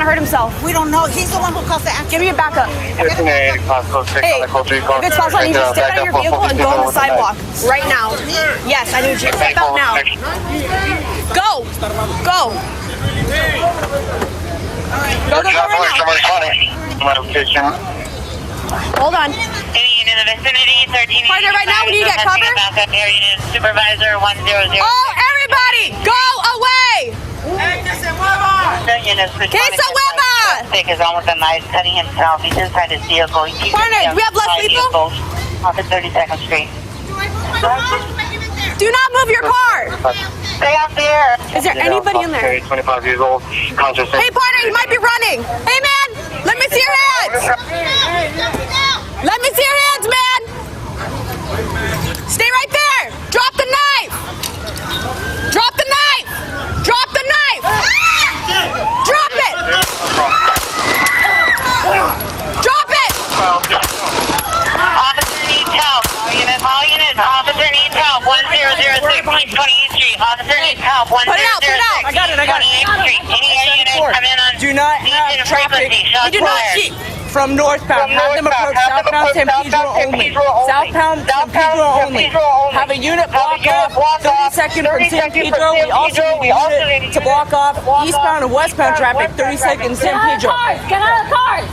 to hurt himself? We don't know. He's the one who caused the accident. Give me a backup. Hey, if it's possible, I need you to step out of your vehicle and go on the sidewalk right now. Yes, I need you to step out now. Go! Go! Go right now. Hold on. Any unit in the vicinity, 13. Partner, right now, when you get covered. Backup air unit supervisor 100. Oh, everybody, go away! Que se mueva! Is on with a knife, cutting himself. He's inside his vehicle. Partner, do we have less people? Off at 32nd Street. Do not move your car! Stay out there. Is there anybody in there? 25 years old, conscious. Hey, partner, you might be running. Hey, man, let me see your hands. Let me see your hands, man. Stay right there. Drop the knife. Drop the knife. Drop the knife. Drop it. Drop it. Officer needs help. All units, officer needs help. 1006, 28th Street. Officer needs help. 1006, I got it. 28th Street. Any air units come in on Do not have traffic. We do not cheat. From northbound, have them approach southbound San Pedro only. Southbound San Pedro only. Have a unit block off 30 seconds from San Pedro. We also need a unit to block off eastbound and westbound traffic 30 seconds San Pedro. Get out of the cars!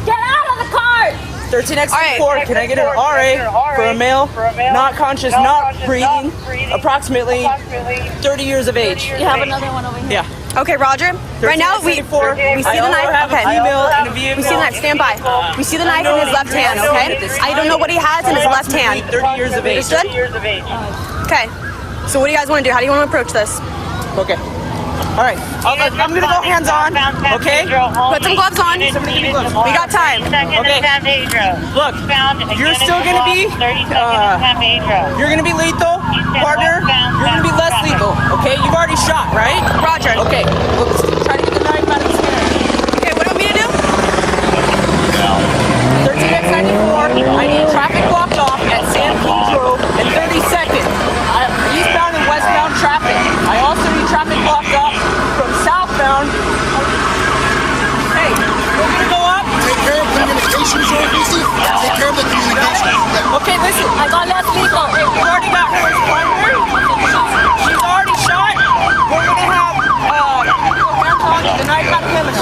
Get out of the cars! 13X4, can I get an RA for a male, not conscious, not breathing, approximately 30 years of age? You have another one over here. Yeah. Okay, Roger. Right now, we see the knife. Okay. We see the knife. Stand by. We see the knife in his left hand, okay? I don't know what he has in his left hand. 30 years of age. Understood? Okay. So what do you guys want to do? How do you want to approach this? Okay. All right. I'm going to go hands on, okay? Put some gloves on. We got time. Okay. Look, you're still going to be, you're going to be lethal, partner. You're going to be less lethal, okay? You've already shot, right? Roger. Okay. Let's try to get the knife out of his hand. Okay, what do you want me to do? 13X94, I need traffic blocked off at San Pedro in 30 seconds. Eastbound and westbound traffic. I also need traffic blocked off from southbound. Hey, we're gonna go up. Take care of communications, easy. Take care of the communications. Okay, listen. I got less people. Hey, we already got her partner. She's already shot. We're gonna have hands on the knife out of him. We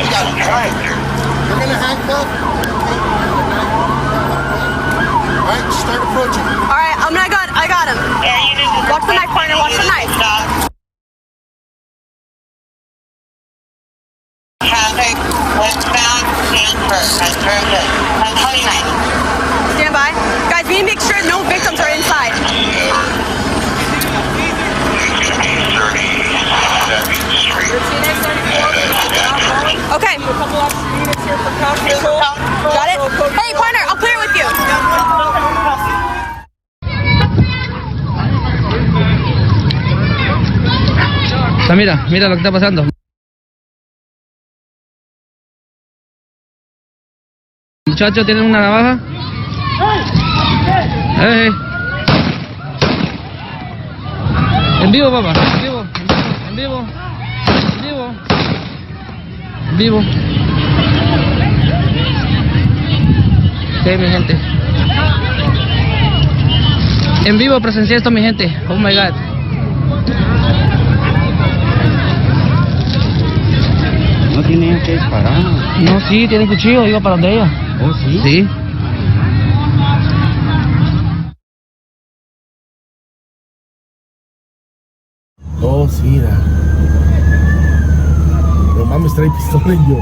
got it. All right. We're gonna handcuff. All right, start approaching. All right, I got him. Watch the knife, partner. Watch the knife. Traffic westbound Sanford. Confirmed it. 29. Stand by. Guys, we need to make sure no victims are inside. Okay. A couple of units here for crowd control. Got it? Hey, partner, I'll clear with you. Mira lo que está pasando. Muchachos, ¿tienen una navaja? Hey. En vivo, papá. En vivo. Ok, mi gente. En vivo presencié esto, mi gente. Oh my God. No tiene que disparar. No, sí, tiene cuchillo, iba para donde ella. ¿Oh, sí? Sí. Oh, sí, mira. No mames, trae pistola y yo.